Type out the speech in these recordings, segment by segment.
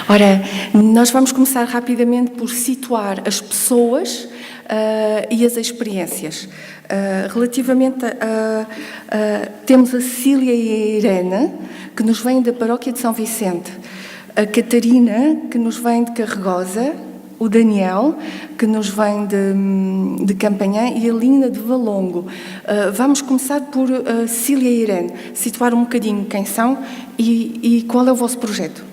Ora, nós vamos começar rapidamente por situar as pessoas e as experiências. Relativamente temos a Cília e a Irene, que nos vêm da Paróquia de São Vicente, a Catarina, que nos vem de Carregosa, o Daniel, que nos vem de Campanhã, e a Lina de Valongo. Vamos começar por Cília e Irene, situar um bocadinho quem são e qual é o vosso projeto.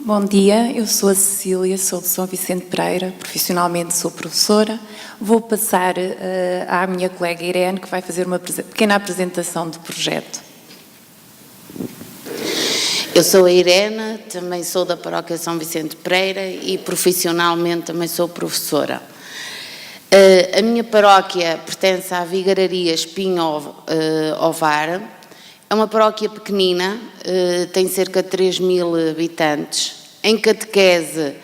Bom dia, eu sou a Cecília, sou de São Vicente Pereira, profissionalmente sou professora. Vou passar à minha colega Irene, que vai fazer uma pequena apresentação do projeto. Eu sou a Irene, também sou da Paróquia São Vicente Pereira e profissionalmente também sou professora. A minha paróquia pertence à Vigararia Espinho Ovar. É uma paróquia pequenina, tem cerca de 3.000 habitantes. Em catequese,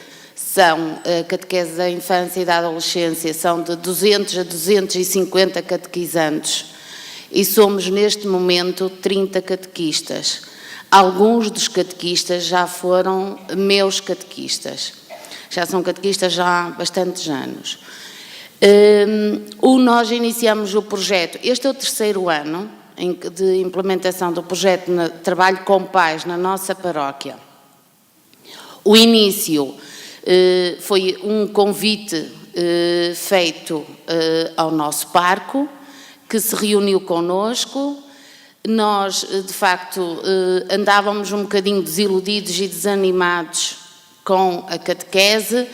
catequese da infância e da adolescência, são de 200 a 250 catequizandos. E somos, neste momento, 30 catequistas. Alguns dos catequistas já foram meus catequistas. Já são catequistas há bastantes anos. Nós iniciamos o projeto, este é o 3º ano de implementação do projeto de trabalho com pais na nossa paróquia. O início foi um convite feito ao nosso parco, que se reuniu connosco. Nós, de facto, andávamos um bocadinho desiludidos e desanimados com a catequese,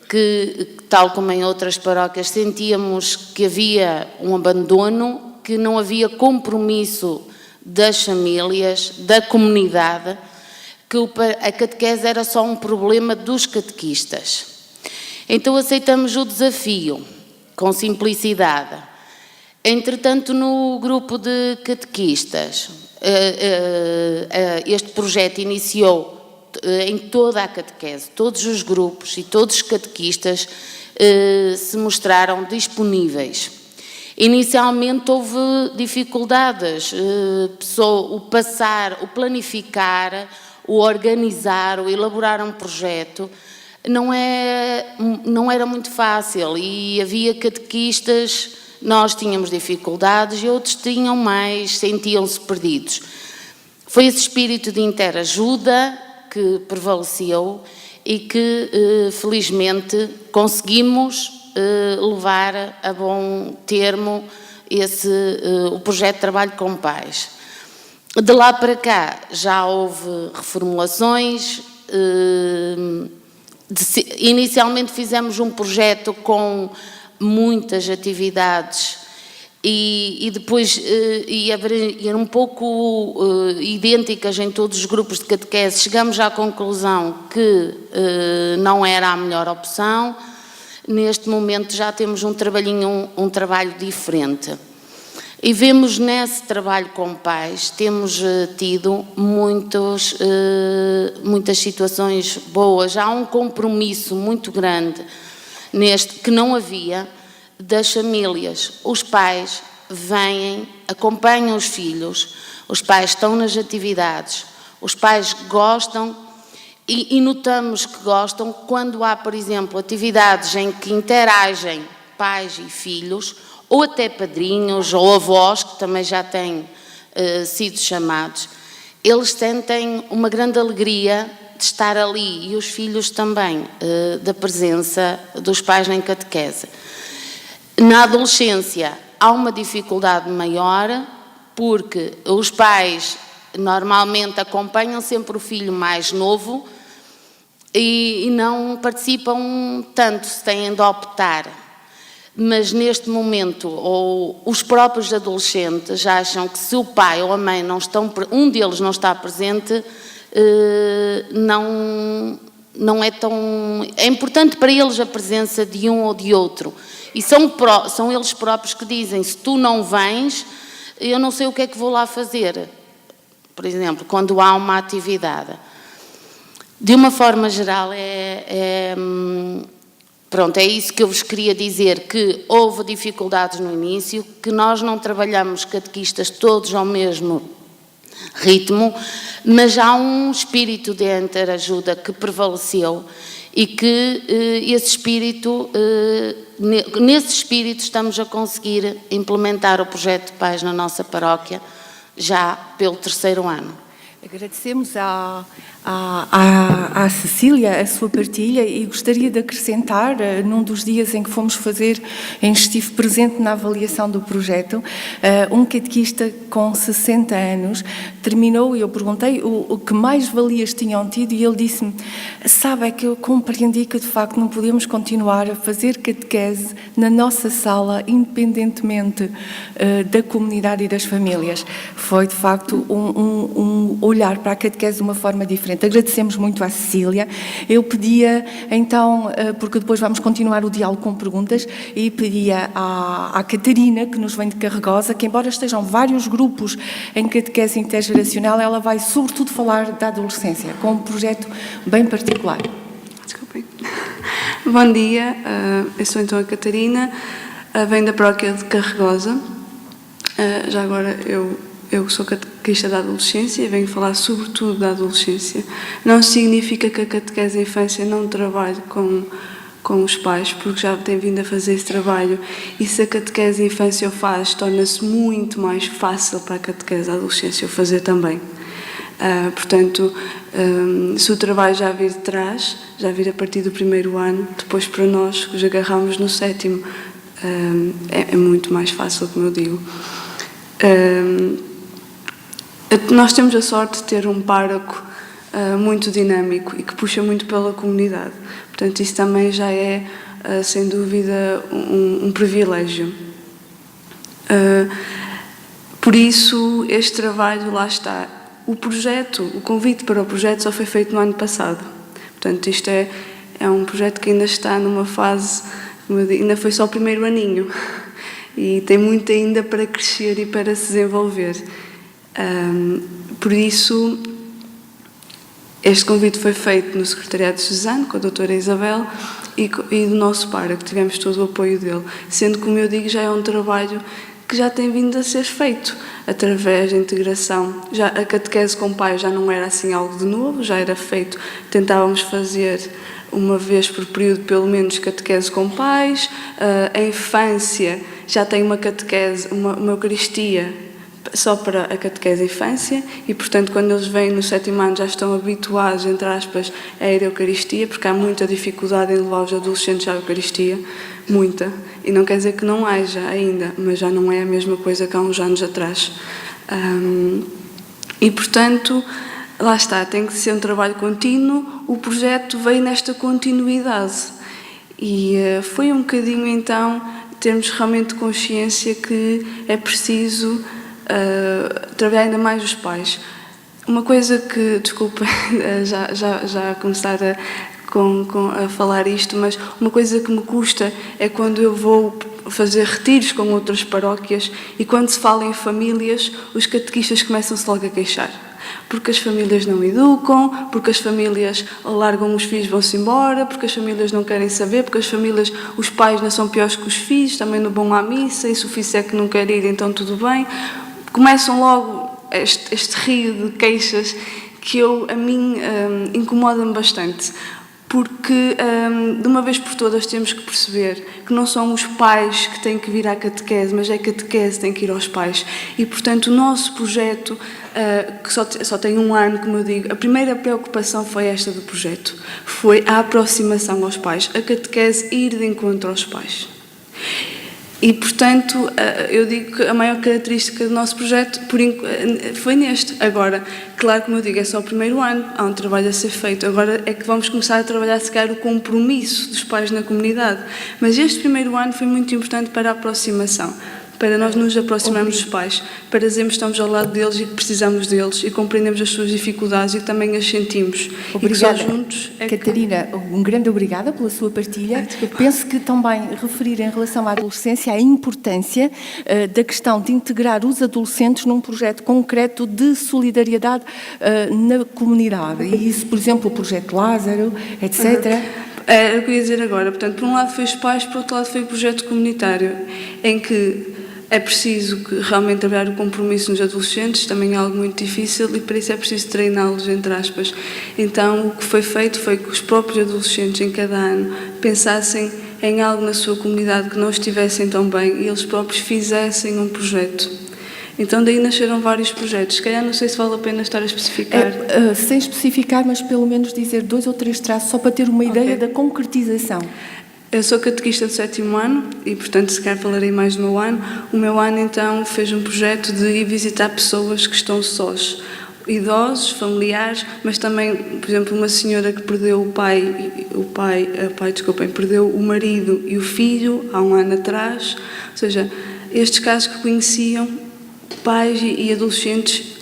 que, tal como em outras paróquias, sentíamos que havia um abandono, que não havia compromisso das famílias, da comunidade, que a catequese era só um problema dos catequistas. Então aceitamos o desafio, com simplicidade. Entretanto, no grupo de catequistas, este projeto iniciou em toda a catequese, todos os grupos e todos os catequistas se mostraram disponíveis. Inicialmente houve dificuldades, o passar, o planificar, o organizar, o elaborar um projeto, não era muito fácil e havia catequistas. Nós tínhamos dificuldades e outros tinham mais, sentiam-se perdidos. Foi esse espírito de interajuda que prevaleceu e que, felizmente, conseguimos levar a bom termo o projeto de trabalho com pais. De lá para cá já houve reformulações. Inicialmente fizemos um projeto com muitas atividades e depois eram um pouco idênticas em todos os grupos de catequese. Chegamos à conclusão que não era a melhor opção. Neste momento já temos um trabalho diferente. E vemos nesse trabalho com pais, temos tido muitas situações boas. Há um compromisso muito grande que não havia, das famílias. Os pais vêm, acompanham os filhos, os pais estão nas atividades, os pais gostam e notamos que gostam quando há, por exemplo, atividades em que interagem pais e filhos, ou até padrinhos ou avós, que também já têm sido chamados. Eles sentem uma grande alegria de estar ali, e os filhos também, da presença dos pais em catequese. Na adolescência há uma dificuldade maior, porque os pais normalmente acompanham sempre o filho mais novo e não participam tanto, se têm de optar. Mas neste momento, ou os próprios adolescentes acham que se o pai ou a mãe um deles não está presente, não é tão... É importante para eles a presença de um ou de outro. E são eles próprios que dizem: se tu não vens, eu não sei o que é que vou lá fazer. Por exemplo, quando há uma atividade. De uma forma geral, pronto, é isso que eu vos queria dizer, que houve dificuldades no início, que nós não trabalhamos catequistas todos ao mesmo ritmo, mas há um espírito de interajuda que prevaleceu e que nesse espírito estamos a conseguir implementar o projeto de pais na nossa paróquia já pelo 3º ano. Agradecemos à Cecília a sua partilha e gostaria de acrescentar, num dos dias em que fomos fazer, estive presente na avaliação do projeto, um catequista com 60 anos terminou e eu perguntei o que mais valias tinham tido e ele disse-me, sabe, é que eu compreendi que de facto não podemos continuar a fazer catequese na nossa sala, independentemente da comunidade e das famílias. Foi de facto um olhar para a catequese de uma forma diferente. Agradecemos muito à Cecília. Eu pedia, então, porque depois vamos continuar o diálogo com perguntas, e pedia à Catarina, que nos vem de Carregosa, que embora estejam vários grupos em catequese intergeracional, ela vai sobretudo falar da adolescência, com um projeto bem particular. Desculpem. Bom dia, eu sou então a Catarina, venho da paróquia de Carregosa. Já agora eu sou catequista da adolescência e venho falar sobretudo da adolescência. Não significa que a catequese da infância não trabalhe com os pais, porque já tem vindo a fazer esse trabalho, e se a catequese da infância o faz, torna-se muito mais fácil para a catequese da adolescência o fazer também. Portanto, se o trabalho já vir de trás, já vir a partir do 1º ano, depois para nós, que os agarramos no 7º, é muito mais fácil, como eu digo. Nós temos a sorte de ter um pároco muito dinâmico e que puxa muito pela comunidade. Portanto, isso também já é, sem dúvida, um privilégio. Por isso, este trabalho, lá está. O convite para o projeto só foi feito no ano passado. Portanto, isto é um projeto que ainda está numa fase, como eu digo, ainda foi só o 1º aninho. E tem muito ainda para crescer e para se desenvolver. Por isso, este convite foi feito no Secretariado Diocesano, com a doutora Isabel, e do nosso pároco, que tivemos todo o apoio dele. Sendo, como eu digo, já é um trabalho que já tem vindo a ser feito, através da integração. Já a catequese com pais já não era assim algo de novo, já era feito, tentávamos fazer uma vez por período, pelo menos, catequese com pais. A infância já tem uma catequese, uma Eucaristia, só para a catequese da infância, e, portanto, quando eles vêm no 7º ano já estão habituados, entre aspas, a ir à Eucaristia, porque há muita dificuldade em levar os adolescentes à Eucaristia, muita, e não quer dizer que não haja ainda, mas já não é a mesma coisa que há uns anos atrás. E, portanto, lá está, tem que ser um trabalho contínuo. O projeto veio nesta continuidade, e foi um bocadinho, então, termos realmente consciência que é preciso trabalhar ainda mais os pais. Uma coisa que, desculpa, já começar a falar isto, mas uma coisa que me custa é quando eu vou fazer retiros com outras paróquias e quando se fala em famílias, os catequistas começam-se logo a queixar. Porque as famílias não educam, porque as famílias largam os filhos e vão-se embora, porque as famílias não querem saber, porque as famílias, os pais não são piores que os filhos, também não vão à missa, e se o filho é que não quer ir, então tudo bem. Começam logo este rio de queixas que a mim incomoda-me bastante, porque de uma vez por todas temos que perceber que não são os pais que têm que vir à catequese, mas é a catequese que tem que ir aos pais. E, portanto, o nosso projeto, que só tem 1 ano, como eu digo, a primeira preocupação foi esta do projeto, foi a aproximação aos pais, a catequese ir de encontro aos pais. E, portanto, eu digo que a maior característica do nosso projeto foi neste. Agora, claro, como eu digo, é só o 1º ano, há um trabalho a ser feito. Agora é que vamos começar a trabalhar, se calhar, o compromisso dos pais na comunidade. Mas este 1º ano foi muito importante para a aproximação, para nós nos aproximarmos dos pais, para dizermos que estamos ao lado deles e que precisamos deles e compreendemos as suas dificuldades e que também as sentimos. Obrigada, e que só juntos Catarina, um grande obrigada pela sua partilha. Penso que também referir em relação à adolescência a importância da questão de integrar os adolescentes num projeto concreto de solidariedade na comunidade. E isso, por exemplo, o projeto Lázaro, etc. É o que eu ia dizer agora. Portanto, por um lado foi os pais, por outro lado foi o projeto comunitário, em que é preciso realmente trabalhar o compromisso nos adolescentes, também é algo muito difícil e para isso é preciso treiná-los, entre aspas. Então, o que foi feito foi que os próprios adolescentes em cada ano pensassem em algo na sua comunidade que não estivessem tão bem e eles próprios fizessem um projeto. Então, daí nasceram vários projetos. Se calhar, não sei se vale a pena estar a especificar. Sem especificar, mas pelo menos dizer 2 ou 3 traços, só para ter uma ideia da concretização. Eu sou catequista do 7º ano e, portanto, se calhar falarei mais do meu ano. O meu ano, então, fez um projeto de ir visitar pessoas que estão sós. Idosos, familiares, mas também, por exemplo, uma senhora que perdeu perdeu o marido e o filho há um ano atrás. Ou seja, estes casos que conheciam, pais e adolescentes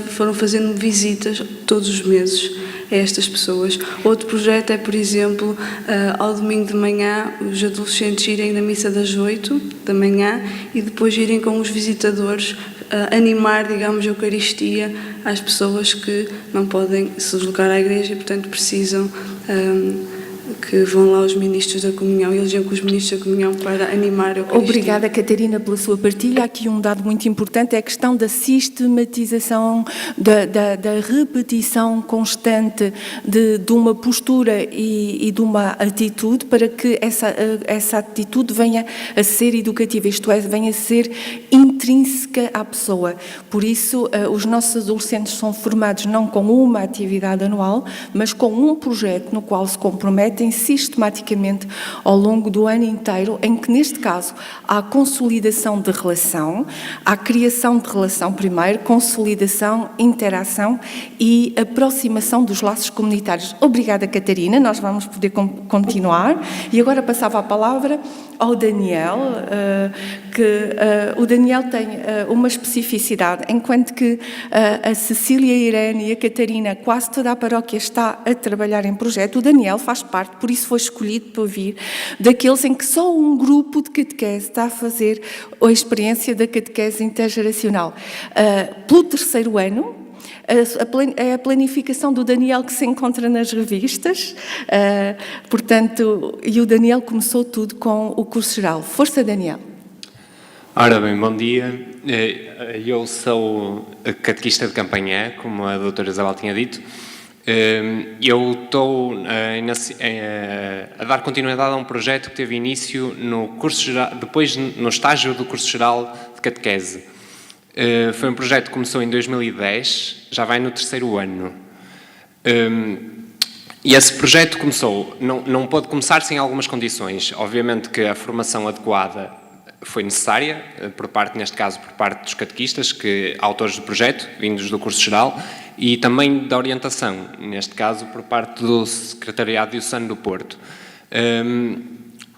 foram fazendo visitas todos os meses a estas pessoas. Outro projeto é, por exemplo, ao domingo de manhã, os adolescentes irem na missa das 8 da manhã e depois irem com os visitadores animar, digamos, a Eucaristia às pessoas que não podem se deslocar à igreja e, portanto, precisam que vão lá os ministros da comunhão e eles iam com os ministros da comunhão para animar a Eucaristia. Obrigada, Catarina, pela sua partilha. Aqui um dado muito importante é a questão da sistematização, da repetição constante de uma postura e de uma atitude para que essa atitude venha a ser educativa, isto é, venha a ser intrínseca à pessoa. Por isso, os nossos adolescentes são formados não com uma atividade anual, mas com um projeto no qual se comprometem sistematicamente ao longo do ano inteiro, em que, neste caso, há consolidação de relação, há criação de relação primeiro, consolidação, interação e aproximação dos laços comunitários. Obrigada, Catarina, nós vamos poder continuar. E agora passava a palavra ao Daniel, o Daniel tem uma especificidade, enquanto que a Cecília, a Irene e a Catarina, quase toda a paróquia está a trabalhar em projeto, o Daniel faz parte, por isso foi escolhido para vir, daqueles em que só um grupo de catequese está a fazer a experiência da catequese intergeracional. Pelo 3º ano, é a planificação do Daniel que se encontra nas revistas, portanto, e o Daniel começou tudo com o curso geral. Força, Daniel. Ora bem, bom dia. Eu sou catequista de campanha, como a doutora Isabel tinha dito. Eu estou a dar continuidade a um projeto que teve início no curso geral, depois no estágio do curso geral de catequese. Foi um projeto que começou em 2010, já vai no 3º ano. E esse projeto começou, não pôde começar sem algumas condições. Obviamente que a formação adequada foi necessária, neste caso, por parte dos catequistas, autores do projeto, vindos do curso geral, e também da orientação, neste caso, por parte do Secretariado Diocesano do Porto.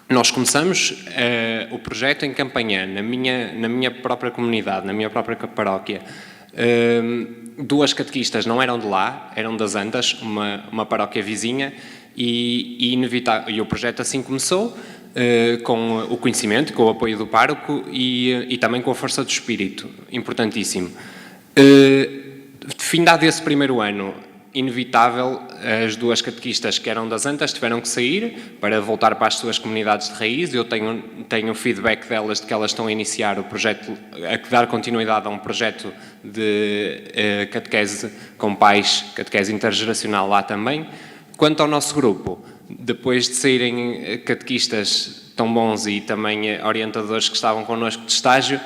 Nós começamos o projeto em campanha, na minha própria comunidade, na minha própria paróquia. 2 catequistas não eram de lá, eram das Antas, uma paróquia vizinha, e o projeto assim começou, com o conhecimento, com o apoio do pároco e também com a força do espírito, importantíssimo. Findado esse 1º ano, inevitável, as 2 catequistas que eram das Antas tiveram que sair para voltar para as suas comunidades de raiz. Eu tenho feedback delas de que elas estão a iniciar o projeto, a dar continuidade a um projeto de catequese com pais, catequese intergeracional lá também. Quanto ao nosso grupo, depois de saírem catequistas tão bons e também orientadores que estavam connosco de estágio,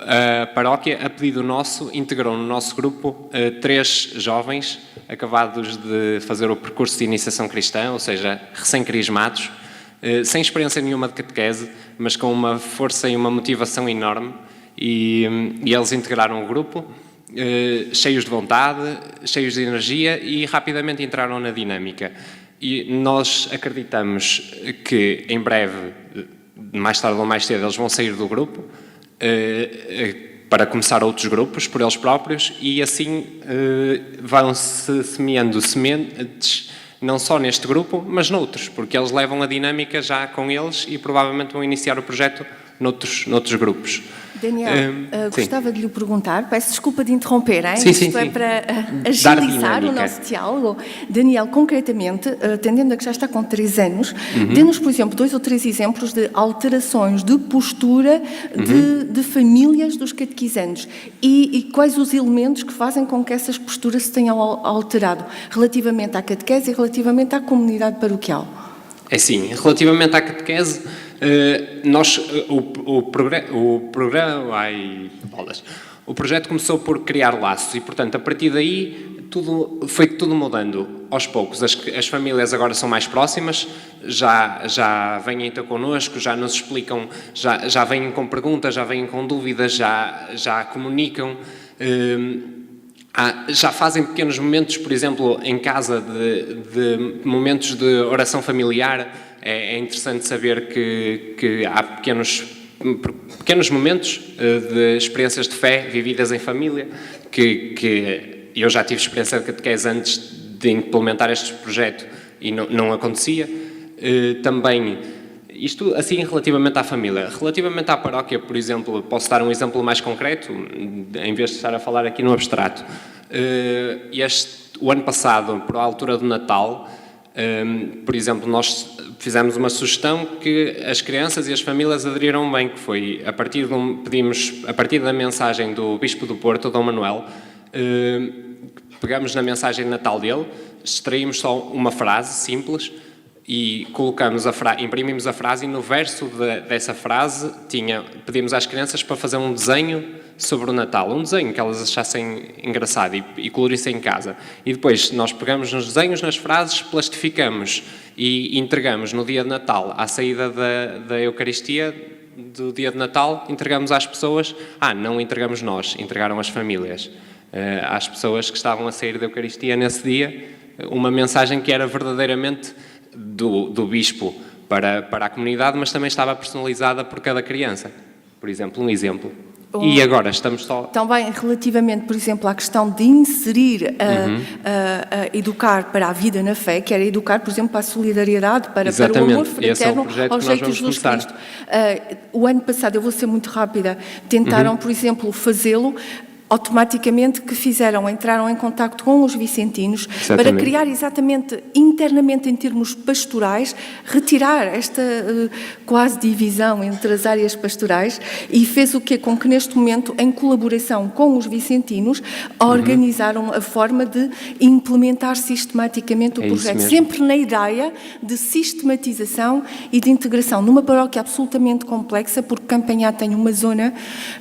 a paróquia, a pedido nosso, integrou no nosso grupo 3 jovens acabados de fazer o percurso de iniciação cristã, ou seja, recém-crismados, sem experiência nenhuma de catequese, mas com uma força e uma motivação enorme, e eles integraram o grupo, cheios de vontade, cheios de energia, e rapidamente entraram na dinâmica. E nós acreditamos que em breve, mais tarde ou mais cedo, eles vão sair do grupo para começar outros grupos por eles próprios, e assim vão-se semeando sementes não só neste grupo, mas noutros, porque eles levam a dinâmica já com eles e provavelmente vão iniciar o projeto noutros grupos. Daniel, gostava de lhe perguntar, peço desculpa de interromper, hein? Sim, Isto sim, é sim. para Dar agilizar o dinâmica. nosso diálogo. Daniel, concretamente, atendendo a que já está com 3 anos, dê-nos, por exemplo, 2 ou 3 exemplos de alterações de postura de famílias dos catequizandos e quais os elementos que fazem com que essas posturas se tenham alterado relativamente à catequese e relativamente à comunidade paroquial. É assim, relativamente à catequese, o projeto começou por criar laços e, portanto, a partir daí foi tudo mudando aos poucos. As famílias agora são mais próximas, já vêm ter connosco, já nos explicam, já vêm com perguntas, já vêm com dúvidas, já comunicam. Já fazem pequenos momentos, por exemplo, em casa, de momentos de oração familiar. É interessante saber que há pequenos momentos de experiências de fé vividas em família, que eu já tive experiência de catequese antes de implementar este projeto e não acontecia. Também, isto assim relativamente à família. Relativamente à paróquia, por exemplo, posso dar um exemplo mais concreto, em vez de estar a falar aqui no abstrato. O ano passado, por altura do Natal, por exemplo, nós fizemos uma sugestão que as crianças e as famílias aderiram bem, que foi, a partir da mensagem do Bispo do Porto, Dom Manuel, pegamos na mensagem de Natal dele, extraímos só uma frase simples e imprimimos a frase e no verso dessa frase pedimos às crianças para fazer um desenho sobre o Natal, um desenho que elas achassem engraçado e colorissem em casa. E depois nós pegamos nos desenhos, nas frases, plastificamos e entregamos no dia de Natal, à saída da Eucaristia, do dia de Natal, entregamos às pessoas, não entregamos nós, entregaram as famílias, às pessoas que estavam a sair da Eucaristia nesse dia, uma mensagem que era verdadeiramente do Bispo para a comunidade, mas também estava personalizada por cada criança. Por exemplo, um exemplo. E agora estamos só... Também relativamente, por exemplo, à questão de inserir, educar para a vida na fé, que era educar, por exemplo, para a solidariedade, para o amor fraterno aos jeitos de Cristo. O ano passado, eu vou ser muito rápida, tentaram, por exemplo, fazê-lo, automaticamente entraram em contacto com os vicentinos para criar exatamente internamente em termos pastorais, retirar esta quase divisão entre as áreas pastorais e fez com que neste momento, em colaboração com os vicentinos, organizaram a forma de implementar sistematicamente o projeto, sempre na ideia de sistematização e de integração numa paróquia absolutamente complexa, porque Campanhá tem uma zona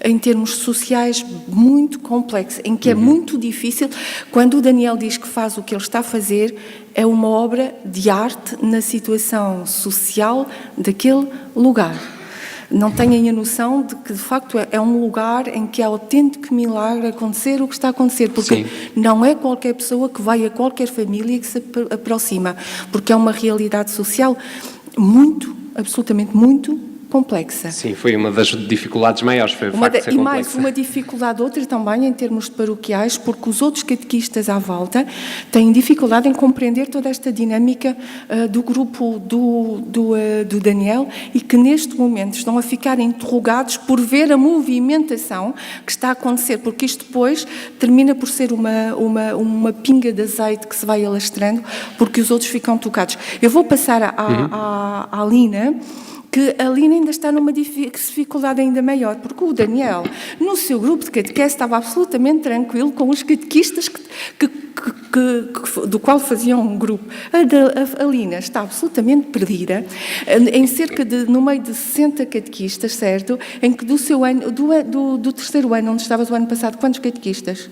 em termos sociais muito complexa, em que é muito difícil, quando o Daniel diz que faz o que ele está a fazer, é uma obra de arte na situação social daquele lugar. Não tenham a noção de que, de facto, é um lugar em que é autêntico milagre acontecer o que está a acontecer, porque não é qualquer pessoa que vai a qualquer família que se aproxima, porque é uma realidade social absolutamente muito complexa. Sim, foi uma das dificuldades maiores, foi o facto de ser complexa. E mais uma dificuldade, outra também, em termos de paroquiais, porque os outros catequistas à volta têm dificuldade em compreender toda esta dinâmica do grupo do Daniel e que neste momento estão a ficar interrogados por ver a movimentação que está a acontecer, porque isto depois termina por ser uma pinga de azeite que se vai alastrando, porque os outros ficam tocados. Eu vou passar à Lina, que a Lina ainda está numa dificuldade ainda maior, porque o Daniel, no seu grupo de catequese, estava absolutamente tranquilo com os catequistas do qual faziam um grupo. A Lina está absolutamente perdida, no meio de 60 catequistas, certo? Em que do terceiro ano, onde estavas o ano passado, quantos catequistas?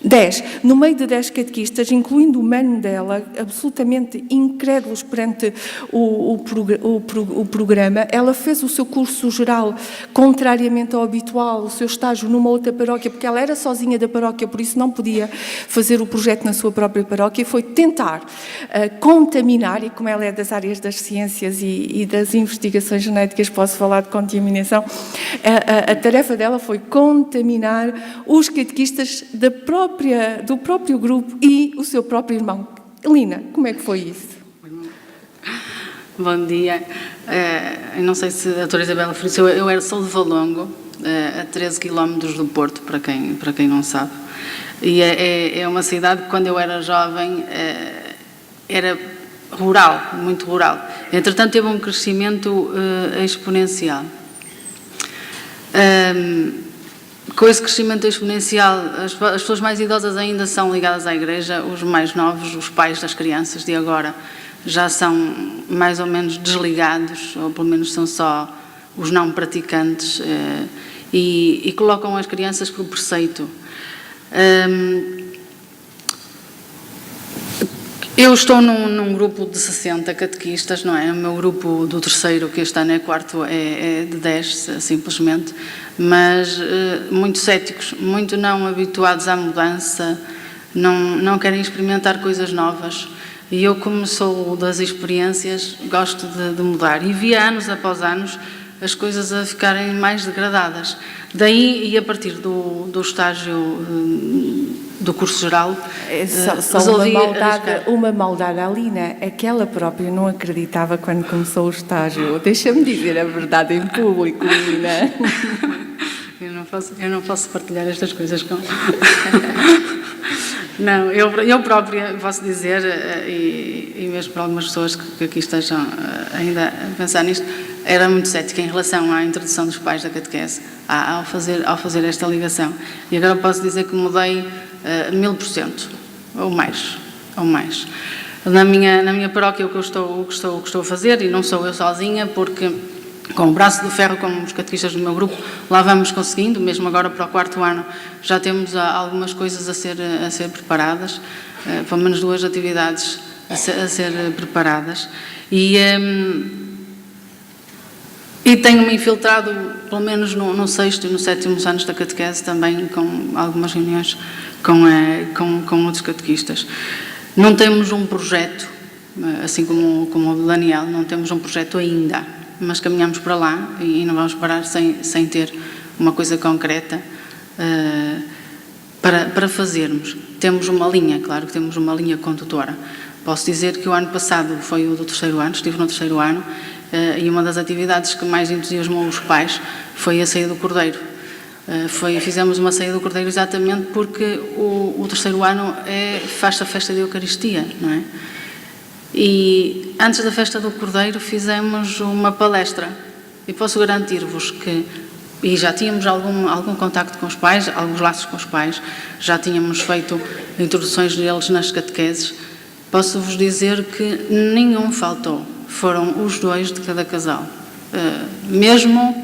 10. No meio de 10 catequistas, incluindo o mano dela, absolutamente incrédulos perante o programa, ela fez o seu curso geral, contrariamente ao habitual, o seu estágio numa outra paróquia, porque ela era sozinha da paróquia, por isso não podia fazer o projeto na sua própria paróquia, e foi tentar contaminar, e como ela é das áreas das ciências e das investigações genéticas, posso falar de contaminação, a tarefa dela foi contaminar os catequistas do próprio grupo e o seu próprio irmão. Lina, como é que foi isso? Bom dia. Eu não sei se a doutora Isabela Frício, sou de Valongo, a 13 km do Porto, para quem não sabe. E é uma cidade que, quando eu era jovem, era rural, muito rural. Entretanto, teve um crescimento exponencial. Com esse crescimento exponencial, as pessoas mais idosas ainda são ligadas à igreja, os mais novos, os pais das crianças de agora, já são mais ou menos desligados, ou pelo menos são só os não praticantes, e colocam as crianças por preceito. Eu estou num grupo de 60 catequistas, não é? O meu grupo do terceiro, que este ano é quarto, é de 10, simplesmente, mas muito céticos, muito não habituados à mudança, não querem experimentar coisas novas. E eu, como sou das experiências, gosto de mudar. E vi anos após anos as coisas a ficarem mais degradadas. Daí, e a partir do estágio do curso geral, Só uma maldade à Lina, é que ela própria não acreditava quando começou o estágio. Deixa-me dizer a verdade em público, Lina. Eu não posso partilhar estas coisas com... Não, eu própria posso dizer, e mesmo para algumas pessoas que aqui estejam ainda a pensar nisto, era muito cética em relação à introdução dos pais da catequese, ao fazer esta ligação. E agora posso dizer que mudei 1000%, ou mais. Na minha paróquia, o que estou a fazer, e não sou eu sozinha, porque com o braço de ferro, como os catequistas do meu grupo, lá vamos conseguindo, mesmo agora para o quarto ano, já temos algumas coisas a ser preparadas, pelo menos 2 atividades a ser preparadas, e tenho-me infiltrado, pelo menos no 6º e no 7º anos da catequese, também com algumas reuniões com outros catequistas. Não temos um projeto, assim como o do Daniel, não temos um projeto ainda, mas caminhamos para lá e não vamos parar sem ter uma coisa concreta para fazermos. Temos uma linha, claro que temos uma linha condutora. Posso dizer que o ano passado foi o do terceiro ano, estive no terceiro ano, e uma das atividades que mais entusiasmou os pais foi a ceia do Cordeiro. Fizemos uma ceia do Cordeiro exatamente porque o terceiro ano faz a festa da Eucaristia, não é? E antes da festa do Cordeiro fizemos uma palestra, e posso garantir-vos que, e já tínhamos algum contacto com os pais, alguns laços com os pais, já tínhamos feito introduções deles nas catequeses, posso-vos dizer que nenhum faltou, foram os 2 de cada casal, mesmo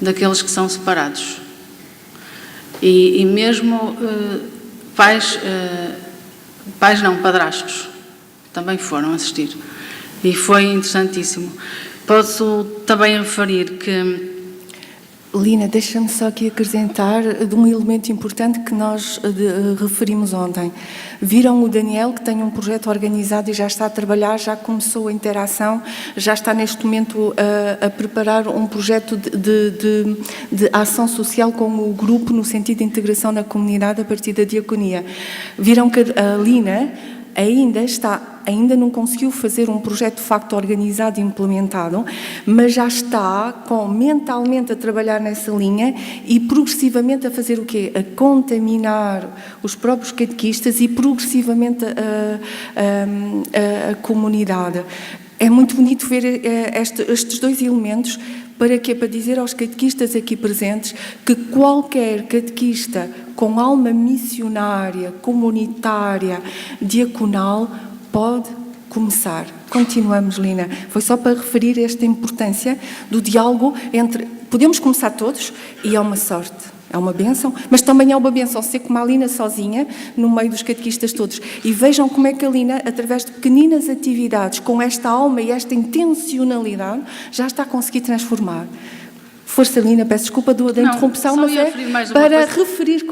daqueles que são separados, e mesmo padrastos, também foram assistir, e foi interessantíssimo. Posso também referir que... Lina, deixa-me só aqui acrescentar de um elemento importante que nós referimos ontem. Viram o Daniel, que tem um projeto organizado e já está a trabalhar, já começou a interação, já está neste momento a preparar um projeto de ação social com o grupo no sentido de integração na comunidade a partir da diaconia. Viram que a Lina ainda não conseguiu fazer um projeto de facto organizado e implementado, mas já está mentalmente a trabalhar nessa linha e progressivamente a fazer o quê? A contaminar os próprios catequistas e progressivamente a comunidade. É muito bonito ver estes 2 elementos. Para quê? Para dizer aos catequistas aqui presentes que qualquer catequista com alma missionária, comunitária, diaconal, pode começar. Continuamos, Lina. Foi só para referir esta importância do diálogo entre... Podemos começar todos e é uma sorte. É uma bênção, mas também é uma bênção ser como a Lina sozinha, no meio dos catequistas todos. E vejam como é que a Lina, através de pequeninas atividades, com esta alma e esta intencionalidade, já está a conseguir transformar. Força, Lina, peço desculpa da interrupção, mas é para referir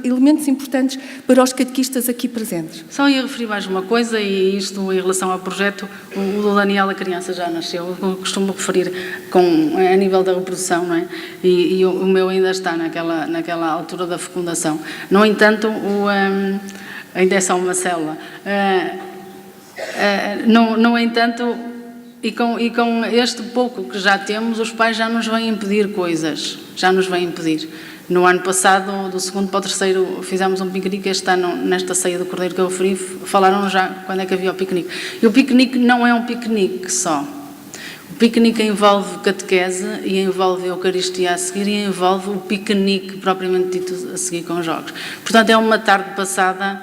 elementos importantes para os catequistas aqui presentes. Só ia referir mais uma coisa, e isto em relação ao projeto, o do Daniel, a criança já nasceu, eu costumo referir a nível da reprodução, não é? E o meu ainda está naquela altura da fecundação. No entanto, ainda é só uma célula. No entanto, E com este pouco que já temos, os pais já nos vêm impedir coisas, já nos vêm impedir. No ano passado, do segundo para o terceiro, fizemos um piquenique. Este ano, nesta ceia do Cordeiro que eu referi, falaram já quando é que havia o piquenique. E o piquenique não é um piquenique só. O piquenique envolve catequese e envolve a Eucaristia a seguir e envolve o piquenique propriamente dito a seguir com jogos. Portanto, é uma tarde passada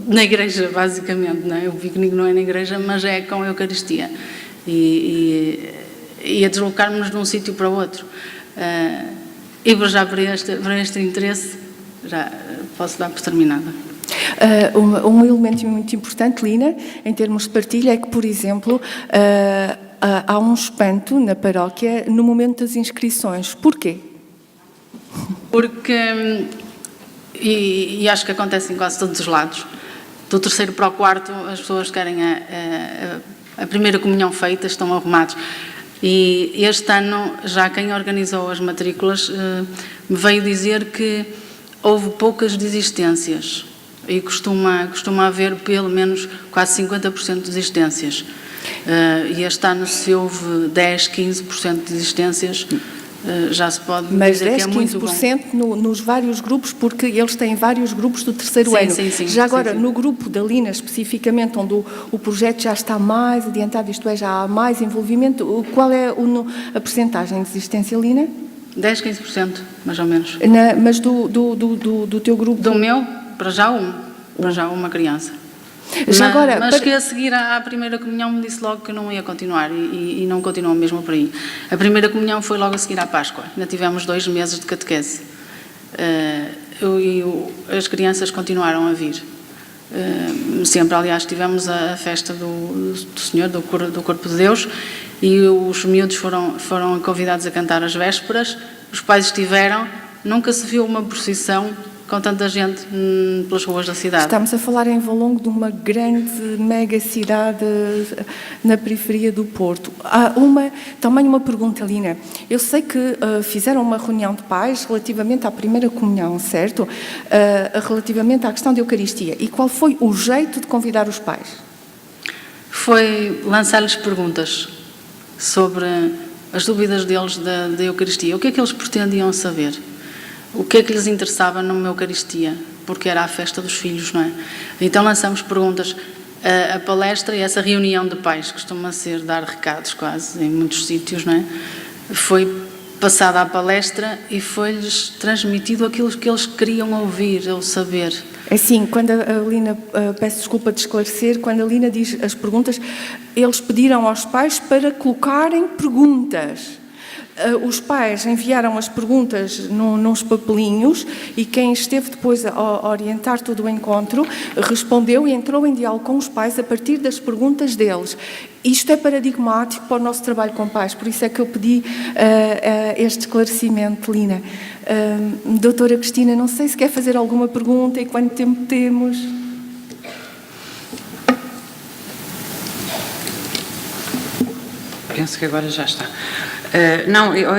na igreja, basicamente, não é? O piquenique não é na igreja, mas é com a Eucaristia. E a deslocarmos de um sítio para o outro. E já para este interesse, já posso dar por terminada. Um elemento muito importante, Lina, em termos de partilha, é que, por exemplo, há um espanto na paróquia no momento das inscrições. Porquê? Porque, e acho que acontece em quase todos os lados, do terceiro para o quarto as pessoas querem a primeira comunhão feita, estão arrumados. E este ano, já quem organizou as matrículas me veio dizer que houve poucas desistências e costuma haver pelo menos quase 50% de desistências. E este ano, se houve 10, 15% de desistências, já se pode dizer que é muito bom. Mas 10, 15% nos vários grupos, porque eles têm vários grupos do terceiro ano. Sim, já agora, no grupo da Lina, especificamente, onde o projeto já está mais adiantado, isto é, já há mais envolvimento, qual é a percentagem de desistência, Lina? 10, 15%, mais ou menos. Mas do teu grupo? Do meu, para já uma criança. Mas que a seguir à primeira comunhão me disse logo que eu não ia continuar e não continuou mesmo por aí. A primeira comunhão foi logo a seguir à Páscoa. Ainda tivemos 2 meses de catequese. As crianças continuaram a vir. Sempre, aliás, tivemos a festa do Senhor, do Corpo de Deus, e os miúdos foram convidados a cantar as vésperas. Os pais estiveram. Nunca se viu uma procissão com tanta gente pelas ruas da cidade. Estamos a falar em Valongo, de uma grande mega cidade na periferia do Porto. Há também uma pergunta, Lina. Eu sei que fizeram uma reunião de pais relativamente à primeira comunhão, certo? Relativamente à questão da Eucaristia. E qual foi o jeito de convidar os pais? Foi lançar-lhes perguntas sobre as dúvidas deles da Eucaristia. O que é que eles pretendiam saber? O que é que lhes interessava numa Eucaristia? Porque era a festa dos filhos, não é? Então lançamos perguntas. A palestra e essa reunião de pais, costuma ser dar recados quase em muitos sítios, não é? Foi passada a palestra e foi-lhes transmitido aquilo que eles queriam ouvir ou saber. Assim, quando a Lina, peço desculpa de esclarecer, quando a Lina diz as perguntas, eles pediram aos pais para colocarem perguntas. Os pais enviaram as perguntas nos papelinhos e quem esteve depois a orientar todo o encontro respondeu e entrou em diálogo com os pais a partir das perguntas deles. Isto é paradigmático para o nosso trabalho com pais, por isso é que eu pedi este esclarecimento, Lina. Doutora Cristina, não sei se quer fazer alguma pergunta e quanto tempo temos? Penso que agora já está.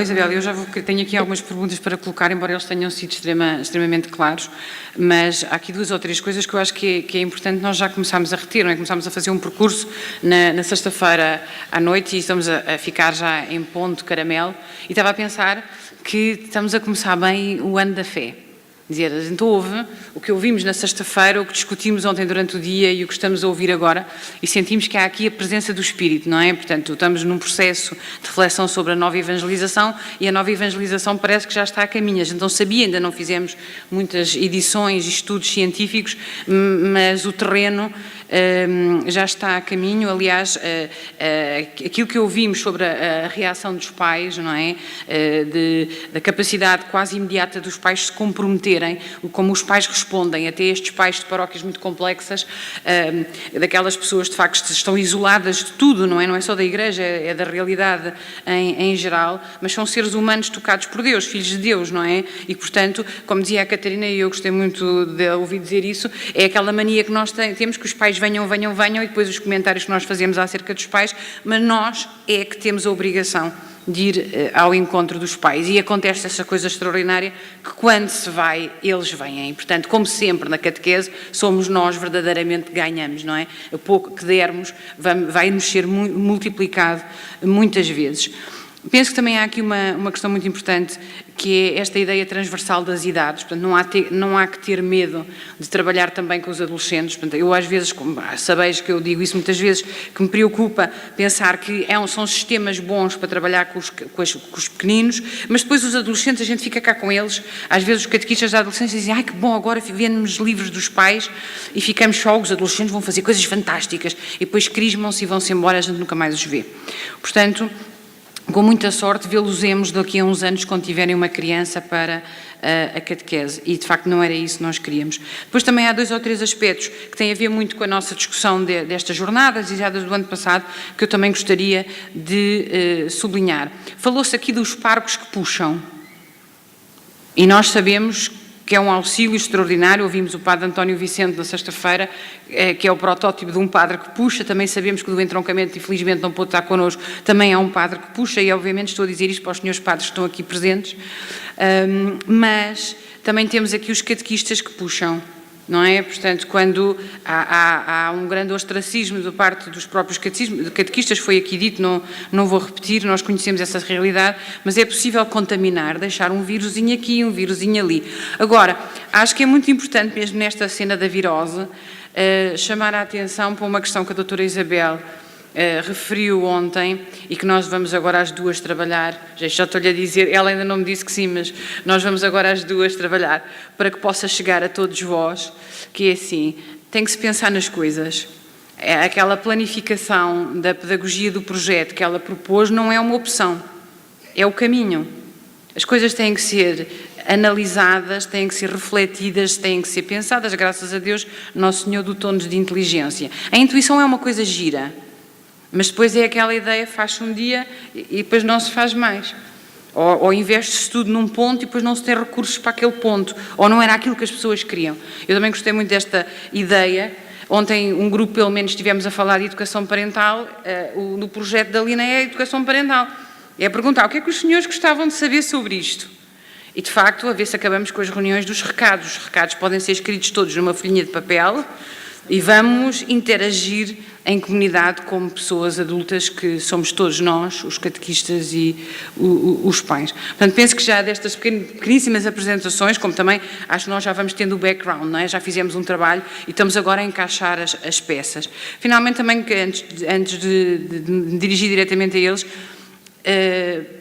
Isabel, tenho aqui algumas perguntas para colocar, embora eles tenham sido extremamente claros, mas há aqui 2 ou 3 coisas que eu acho que é importante nós já começarmos a reter, não é? Começámos a fazer um percurso na sexta-feira à noite e estamos a ficar já em ponto caramelo e estava a pensar que estamos a começar bem o ano da fé. Dizer, a gente ouve o que ouvimos na sexta-feira, o que discutimos ontem durante o dia e o que estamos a ouvir agora e sentimos que há aqui a presença do Espírito, não é? Portanto, estamos num processo de reflexão sobre a nova evangelização e a nova evangelização parece que já está a caminho. A gente não sabia, ainda não fizemos muitas edições e estudos científicos, mas o terreno já está a caminho. Aliás, aquilo que ouvimos sobre a reação dos pais, não é? Da capacidade quase imediata dos pais se comprometerem, como os pais respondem, até estes pais de paróquias muito complexas, daquelas pessoas de facto que estão isoladas de tudo, não é? Não é só da igreja, é da realidade em geral, mas são seres humanos tocados por Deus, filhos de Deus, não é? E portanto, como dizia a Catarina, e eu gostei muito de ouvir dizer isso, é aquela mania que nós temos que os pais venham e depois os comentários que nós fazemos acerca dos pais, mas nós é que temos a obrigação de ir ao encontro dos pais. E acontece essa coisa extraordinária que quando se vai, eles vêm. Portanto, como sempre na catequese, somos nós verdadeiramente que ganhamos, não é? O pouco que dermos vai-nos ser multiplicado muitas vezes. Penso que também há aqui uma questão muito importante, que é esta ideia transversal das idades. Portanto, não há que ter medo de trabalhar também com os adolescentes. Portanto, eu às vezes, sabeis que eu digo isso muitas vezes, que me preocupa pensar que são sistemas bons para trabalhar com os pequeninos, mas depois os adolescentes, a gente fica cá com eles. Às vezes os catequistas da adolescência dizem: ai, que bom, agora vemos livros dos pais e ficamos só, os adolescentes vão fazer coisas fantásticas e depois crismam-se e vão-se embora, a gente nunca mais os vê. Portanto, com muita sorte, vê-los daqui a uns anos quando tiverem uma criança para a catequese. E, de facto, não era isso que nós queríamos. Depois também há 2 ou 3 aspectos que têm a ver muito com a nossa discussão destas jornadas e já do ano passado, que eu também gostaria de sublinhar. Falou-se aqui dos parcos que puxam. E nós sabemos que é um auxílio extraordinário. Ouvimos o padre António Vicente na sexta-feira, que é o protótipo de um padre que puxa. Também sabemos que do entroncamento, infelizmente não pôde estar connosco, também é um padre que puxa, e obviamente estou a dizer isto para os senhores padres que estão aqui presentes, mas também temos aqui os catequistas que puxam, não é? Portanto, quando há um grande ostracismo da parte dos próprios catequistas, foi aqui dito, não vou repetir, nós conhecemos essa realidade, mas é possível contaminar, deixar um vírusinho aqui, um vírusinho ali. Agora, acho que é muito importante, mesmo nesta cena da virose, chamar a atenção para uma questão que a doutora Isabel referiu ontem e que nós vamos agora às 2 trabalhar. Já estou-lhe a dizer, ela ainda não me disse que sim, mas nós vamos agora às 2 trabalhar para que possa chegar a todos vós, que é assim, tem que se pensar nas coisas. Aquela planificação da pedagogia do projeto que ela propôs não é uma opção, é o caminho. As coisas têm que ser analisadas, têm que ser refletidas, têm que ser pensadas. Graças a Deus, Nosso Senhor dotou-nos de inteligência. A intuição é uma coisa gira, mas depois é aquela ideia, faz-se um dia e depois não se faz mais. Ou investe-se tudo num ponto e depois não se tem recursos para aquele ponto. Ou não era aquilo que as pessoas queriam. Eu também gostei muito desta ideia. Ontem, um grupo, pelo menos, estivemos a falar de educação parental. No projeto da Lina é a educação parental. É perguntar o que é que os senhores gostavam de saber sobre isto. E, de facto, a ver se acabamos com as reuniões dos recados. Os recados podem ser escritos todos numa folhinha de papel e vamos interagir em comunidade como pessoas adultas que somos todos nós, os catequistas e os pais. Portanto, penso que já destas pequeníssimas apresentações, como também acho que nós já vamos tendo o background, não é? Já fizemos um trabalho e estamos agora a encaixar as peças. Finalmente, também, que antes de me dirigir diretamente a eles,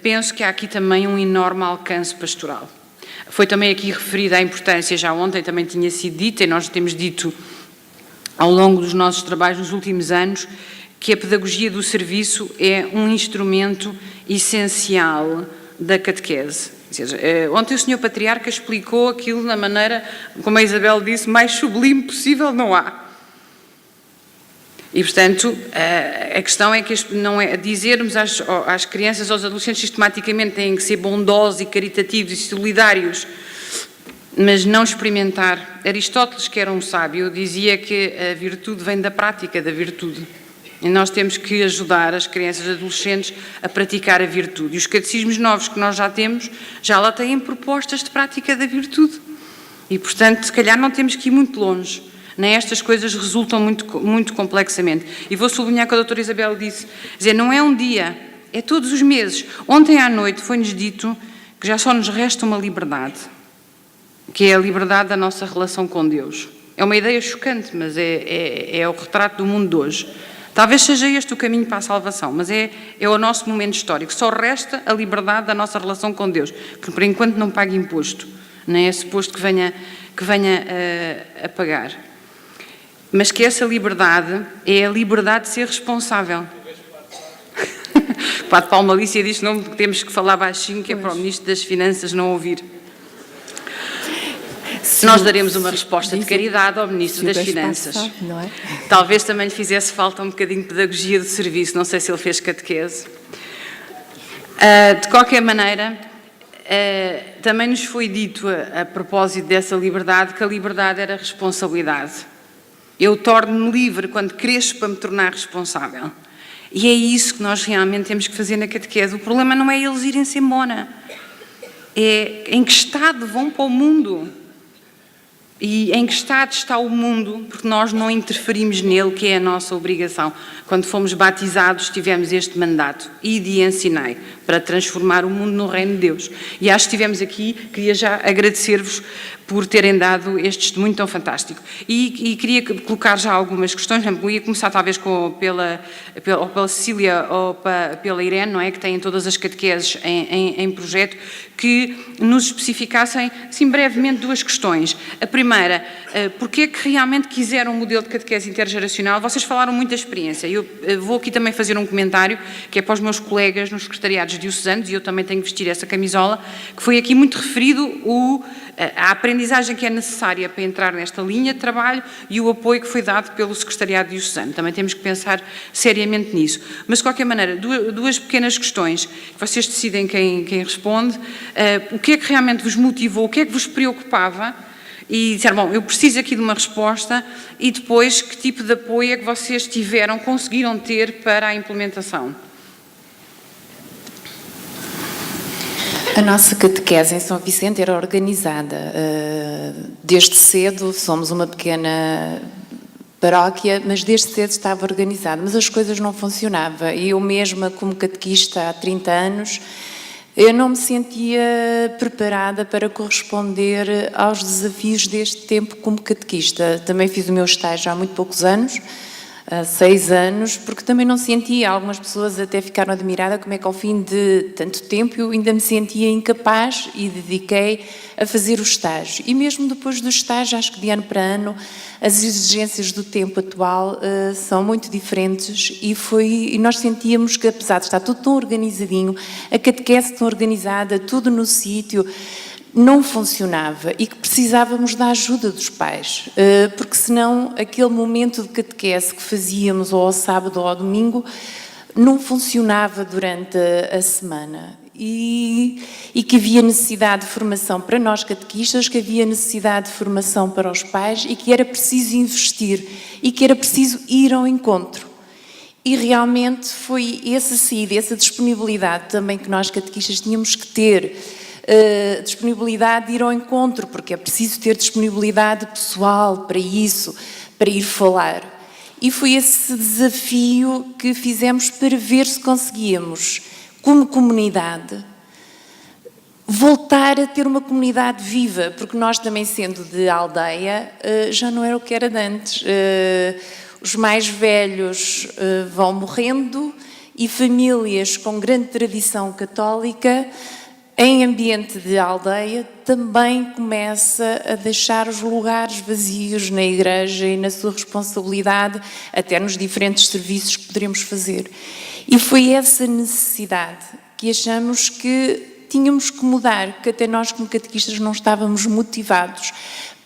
penso que há aqui também um enorme alcance pastoral. Foi também aqui referida a importância, já ontem também tinha sido dita, e nós temos dito ao longo dos nossos trabalhos nos últimos anos, que a pedagogia do serviço é um instrumento essencial da catequese. Ou seja, ontem o Sr. Patriarca explicou aquilo na maneira, como a Isabel disse, mais sublime possível não há. E, portanto, a questão é que não é dizermos às crianças, aos adolescentes, sistematicamente têm que ser bondosos e caritativos e solidários, mas não experimentar. Aristóteles, que era um sábio, dizia que a virtude vem da prática da virtude. E nós temos que ajudar as crianças e adolescentes a praticar a virtude. E os catecismos novos que nós já temos, já lá têm propostas de prática da virtude. E, portanto, se calhar não temos que ir muito longe. Nem estas coisas resultam muito complexamente. E vou sublinhar o que a doutora Isabel disse. Dizer, não é um dia, é todos os meses. Ontem à noite foi-nos dito que já só nos resta uma liberdade, que é a liberdade da nossa relação com Deus. É uma ideia chocante, mas é o retrato do mundo de hoje. Talvez seja este o caminho para a salvação, mas é o nosso momento histórico. Só resta a liberdade da nossa relação com Deus, que por enquanto não paga imposto, nem é suposto que venha a pagar. Mas que essa liberdade é a liberdade de ser responsável. O Padre Paulo Malícia diz que não temos que falar baixinho, que é para o Ministro das Finanças não ouvir. Nós daremos uma resposta de caridade ao Ministro das Finanças. Não é? Talvez também lhe fizesse falta um bocadinho de pedagogia do serviço, não sei se ele fez catequese. De qualquer maneira, também nos foi dito, a propósito dessa liberdade, que a liberdade era responsabilidade. Eu torno-me livre quando cresço para me tornar responsável. E é isso que nós realmente temos que fazer na catequese. O problema não é eles irem-se embora, é em que estado vão para o mundo. E em que estado está o mundo, porque nós não interferimos nele, que é a nossa obrigação. Quando fomos batizados, tivemos este mandato, ide e ensinai, para transformar o mundo no reino de Deus. E acho que estivemos aqui, queria já agradecer-vos por terem dado este testemunho tão fantástico. E queria colocar já algumas questões, eu ia começar talvez pela Cecília ou pela Irene, não é, que têm todas as catequeses em projeto, que nos especificassem, sim, brevemente, duas questões. A primeira, porque é que realmente quiseram um modelo de catequese intergeracional? Vocês falaram muito da experiência. Eu vou aqui também fazer um comentário, que é para os meus colegas nos secretariados diocesanos, e eu também tenho que vestir essa camisola, que foi aqui muito referido a aprendizagem que é necessária para entrar nesta linha de trabalho e o apoio que foi dado pelo secretariado diocesano. Também temos que pensar seriamente nisso. Mas, de qualquer maneira, duas pequenas questões, vocês decidem quem responde. O que é que realmente vos motivou, o que é que vos preocupava? E disseram, bom, eu preciso aqui de uma resposta, e depois, que tipo de apoio é que vocês conseguiram ter para a implementação? A nossa catequese em São Vicente era organizada. Desde cedo, somos uma pequena paróquia, mas desde cedo estava organizada. Mas as coisas não funcionavam. E eu mesma, como catequista há 30 anos, eu não me sentia preparada para corresponder aos desafios deste tempo como catequista. Também fiz o meu estágio há muito poucos anos, há 6 anos, porque também não sentia, algumas pessoas até ficaram admiradas como é que ao fim de tanto tempo eu ainda me sentia incapaz e dediquei a fazer o estágio. E mesmo depois do estágio, acho que de ano para ano, as exigências do tempo atual são muito diferentes e nós sentíamos que, apesar de estar tudo tão organizadinho, a catequese tão organizada, tudo no sítio, não funcionava e que precisávamos da ajuda dos pais, porque senão aquele momento de catequese que fazíamos ou ao sábado ou ao domingo não funcionava durante a semana. E que havia necessidade de formação para nós catequistas, que havia necessidade de formação para os pais e que era preciso investir e que era preciso ir ao encontro. E realmente foi essa saída, essa disponibilidade também que nós catequistas tínhamos que ter, disponibilidade de ir ao encontro, porque é preciso ter disponibilidade pessoal para isso, para ir falar. E foi esse desafio que fizemos para ver se conseguíamos, como comunidade, voltar a ter uma comunidade viva, porque nós também, sendo de aldeia, já não era o que era de antes. Os mais velhos vão morrendo e famílias com grande tradição católica, em ambiente de aldeia, também começa a deixar os lugares vazios na igreja e na sua responsabilidade, até nos diferentes serviços que poderemos fazer. E foi essa necessidade que achamos que tínhamos que mudar, que até nós como catequistas não estávamos motivados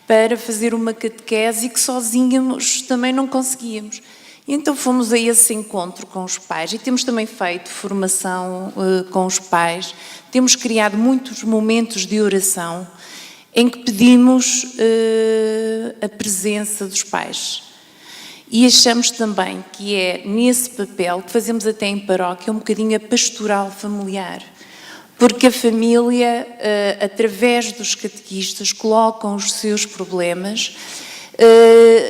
para fazer uma catequese e que sozinhos também não conseguíamos. E então fomos a esse encontro com os pais e temos também feito formação com os pais, temos criado muitos momentos de oração em que pedimos a presença dos pais. E achamos também que é nesse papel que fazemos até em paróquia um bocadinho a pastoral familiar, porque a família, através dos catequistas, colocam os seus problemas,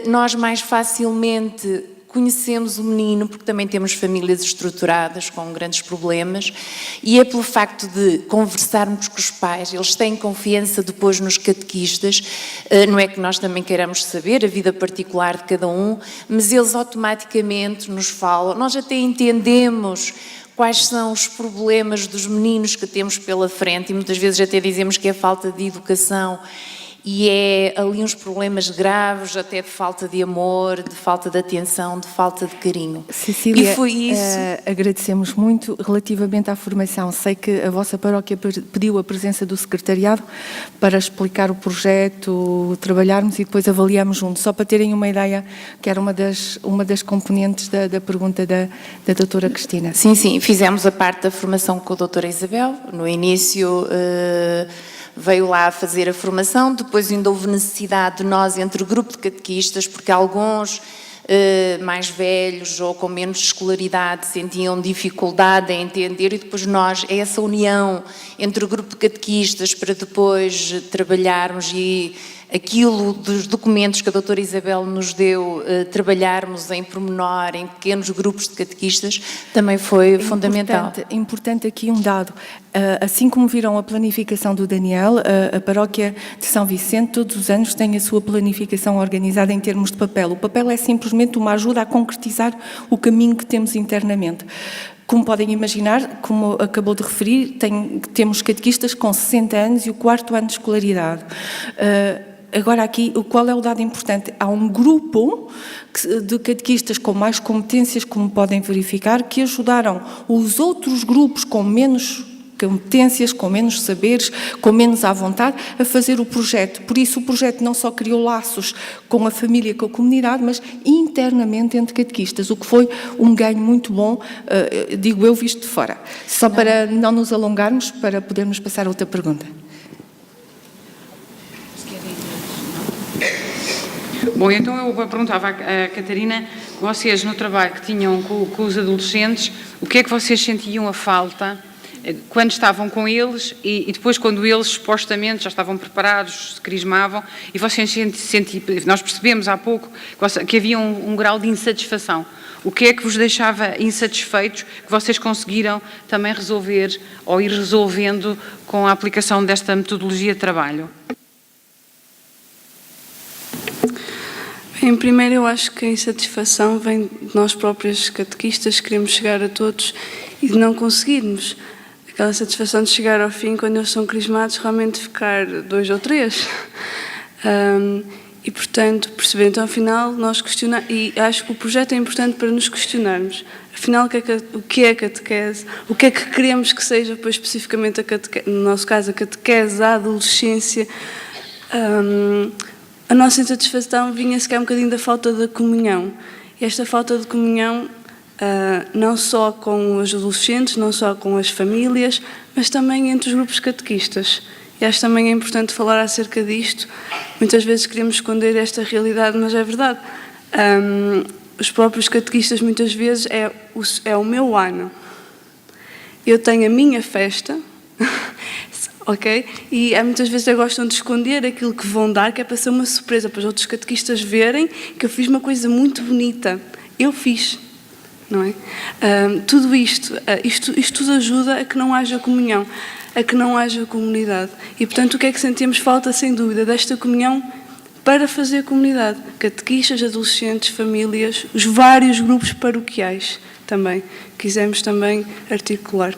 nós mais facilmente conhecemos o menino, porque também temos famílias estruturadas com grandes problemas, e é pelo facto de conversarmos com os pais, eles têm confiança depois nos catequistas, não é que nós também queiramos saber a vida particular de cada um, mas eles automaticamente nos falam, nós até entendemos quais são os problemas dos meninos que temos pela frente e muitas vezes até dizemos que é falta de educação e é ali uns problemas graves, até de falta de amor, de falta de atenção, de falta de carinho. Cecília, e foi isso. Agradecemos muito relativamente à formação. Sei que a vossa paróquia pediu a presença do secretariado para explicar o projeto, trabalharmos e depois avaliarmos juntos. Só para terem uma ideia, que era uma das componentes da pergunta da doutora Cristina. Sim, sim, fizemos a parte da formação com a doutora Isabel. No início veio lá fazer a formação, depois ainda houve necessidade de nós, entre o grupo de catequistas, porque alguns mais velhos ou com menos escolaridade sentiam dificuldade em entender, e depois nós, é essa união entre o grupo de catequistas para depois trabalharmos e aquilo dos documentos que a doutora Isabel nos deu, trabalharmos em pormenor, em pequenos grupos de catequistas, também foi fundamental. Importante aqui um dado. Assim como viram a planificação do Daniel, a paróquia de São Vicente todos os anos tem a sua planificação organizada em termos de papel. O papel é simplesmente uma ajuda a concretizar o caminho que temos internamente. Como podem imaginar, como acabou de referir, temos catequistas com 60 anos e o 4º ano de escolaridade. Agora aqui, qual é o dado importante? Há um grupo de catequistas com mais competências, como podem verificar, que ajudaram os outros grupos com menos competências, com menos saberes, com menos à vontade, a fazer o projeto. Por isso o projeto não só criou laços com a família, com a comunidade, mas internamente entre catequistas, o que foi um ganho muito bom, digo eu, visto de fora. Só para não nos alongarmos, para podermos passar a outra pergunta. Bom, então eu perguntava à Catarina, vocês no trabalho que tinham com os adolescentes, o que é que vocês sentiam a falta quando estavam com eles e depois quando eles supostamente já estavam preparados, se crismavam, e vocês nós percebemos há pouco que havia um grau de insatisfação. O que é que vos deixava insatisfeitos, que vocês conseguiram também resolver ou ir resolvendo com a aplicação desta metodologia de trabalho? Bem, primeiro eu acho que a insatisfação vem de nós próprios catequistas, queremos chegar a todos e de não conseguirmos. Aquela satisfação de chegar ao fim, quando eles são crismados, realmente ficar 2 ou 3. E, portanto, perceber. Então, afinal, nós questionamos, e acho que o projeto é importante para nos questionarmos. Afinal, o que é a catequese? O que é que queremos que seja, depois, especificamente, a catequese, no nosso caso, a catequese, a adolescência. A nossa insatisfação vinha, se calhar, um bocadinho da falta da comunhão. E esta falta de comunhão, não só com os adolescentes, não só com as famílias, mas também entre os grupos catequistas. E acho também é importante falar acerca disto. Muitas vezes queremos esconder esta realidade, mas é verdade. Os próprios catequistas, muitas vezes, é o meu ano. Eu tenho a minha festa, ok? E muitas vezes gostam de esconder aquilo que vão dar, que é para ser uma surpresa, para os outros catequistas verem que eu fiz uma coisa muito bonita. Eu fiz, não é? Tudo isto tudo ajuda a que não haja comunhão, a que não haja comunidade. E, portanto, o que é que sentimos falta, sem dúvida, desta comunhão para fazer comunidade? Catequistas, adolescentes, famílias, os vários grupos paroquiais também. Quisemos também articular.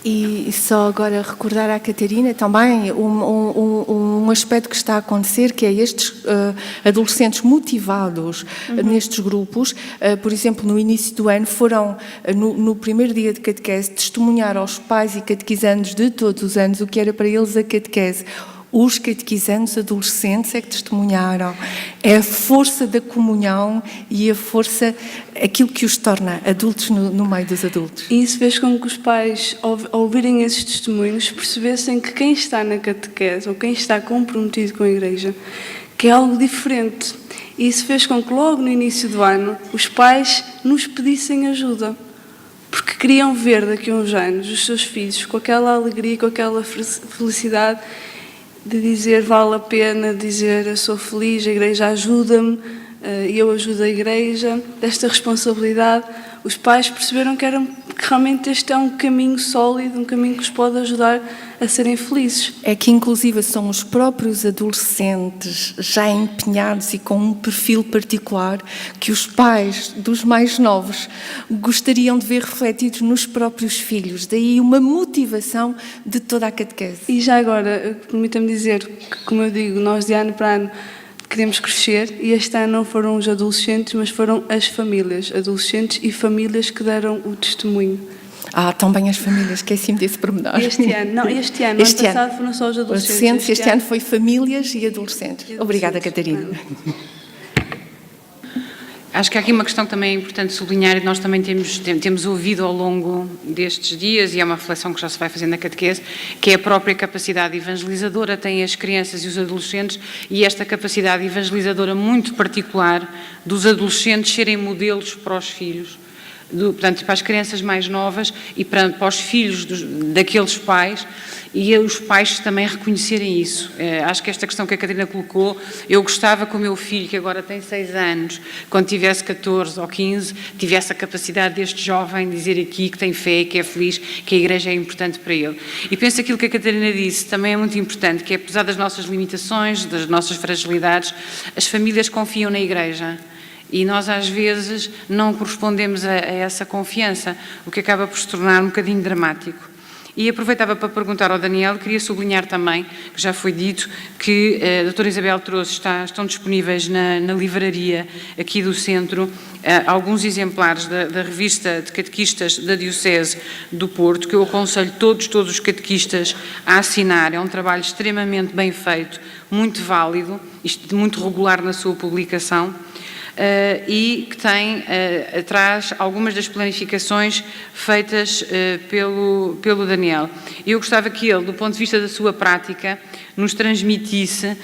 E só agora recordar à Catarina também um aspecto que está a acontecer, que é estes adolescentes motivados nestes grupos, por exemplo, no início do ano, foram, no primeiro dia de catequese, testemunhar aos pais e catequizandos de todos os anos o que era para eles a catequese. Os catequizandos adolescentes é que testemunharam. É a força da comunhão e a força, aquilo que os torna adultos no meio dos adultos. E isso fez com que os pais, ao ouvirem esses testemunhos, percebessem que quem está na catequese, ou quem está comprometido com a Igreja, que é algo diferente. E isso fez com que logo no início do ano, os pais nos pedissem ajuda. Porque queriam ver daqui a uns anos os seus filhos com aquela alegria, com aquela felicidade, de dizer vale a pena, dizer eu sou feliz, a Igreja ajuda-me, e eu ajudo a Igreja, desta responsabilidade. Os pais perceberam que realmente este é um caminho sólido, um caminho que os pode ajudar a serem felizes. É que inclusive são os próprios adolescentes já empenhados e com um perfil particular que os pais dos mais novos gostariam de ver refletidos nos próprios filhos. Daí uma motivação de toda a catequese. E já agora, permita-me dizer que, como eu digo, nós de ano para ano queremos crescer, e este ano não foram os adolescentes, mas foram as famílias, adolescentes e famílias que deram o testemunho. Também as famílias, esqueci-me desse pormenor. Este ano, ano passado foram só os adolescentes. Este ano foi famílias e adolescentes. Obrigada, Catarina. Acho que há aqui uma questão que também é importante sublinhar e nós também temos ouvido ao longo destes dias, e é uma reflexão que já se vai fazendo na catequese, que é a própria capacidade evangelizadora, tem as crianças e os adolescentes, e esta capacidade evangelizadora muito particular dos adolescentes serem modelos para os filhos. Portanto, para as crianças mais novas e para os filhos daqueles pais, e os pais também reconhecerem isso. Acho que esta questão que a Catarina colocou, eu gostava que o meu filho, que agora tem 6 anos, quando tivesse 14 ou 15, tivesse a capacidade deste jovem dizer aqui que tem fé, que é feliz, que a Igreja é importante para ele. E penso aquilo que a Catarina disse, também é muito importante, que é, apesar das nossas limitações, das nossas fragilidades, as famílias confiam na Igreja. E nós, às vezes, não correspondemos a essa confiança, o que acaba por se tornar um bocadinho dramático. E aproveitava para perguntar ao Daniel, queria sublinhar também, que já foi dito, que a doutora Isabel trouxe, estão disponíveis na livraria aqui do centro, alguns exemplares da revista de catequistas da Diocese do Porto, que eu aconselho todos os catequistas a assinar. É um trabalho extremamente bem feito, muito válido, muito regular na sua publicação. E que tem atrás algumas das planificações feitas pelo Daniel. Eu gostava que ele, do ponto de vista da sua prática, nos transmitisse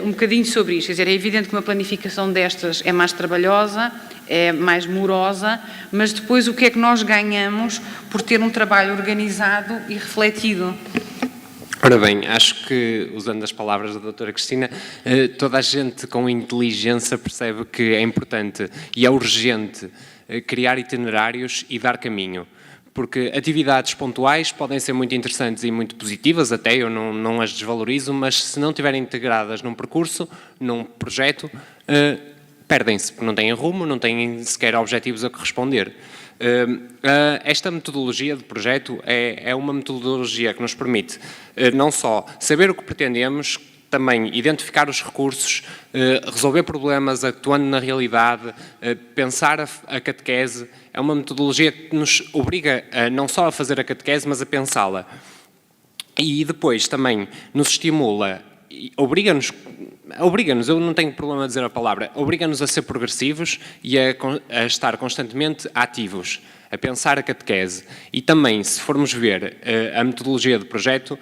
um bocadinho sobre isto. Quer dizer, é evidente que uma planificação destas é mais trabalhosa, é mais morosa, mas depois o que é que nós ganhamos por ter um trabalho organizado e refletido? Ora bem, acho que, usando as palavras da doutora Cristina, toda a gente com inteligência percebe que é importante e é urgente criar itinerários e dar caminho. Porque atividades pontuais podem ser muito interessantes e muito positivas, até eu não as desvalorizo, mas se não estiverem integradas num percurso, num projeto, perdem-se, porque não têm rumo, não têm sequer objetivos a corresponder. Esta metodologia de projeto é uma metodologia que nos permite não só saber o que pretendemos, também identificar os recursos, resolver problemas atuando na realidade, pensar a catequese. É uma metodologia que nos obriga não só a fazer a catequese, mas a pensá-la. E depois também nos estimula, obriga-nos, eu não tenho problema a dizer a palavra, obriga-nos a ser progressivos e a estar constantemente ativos, a pensar a catequese. E também, se formos ver a metodologia de projeto,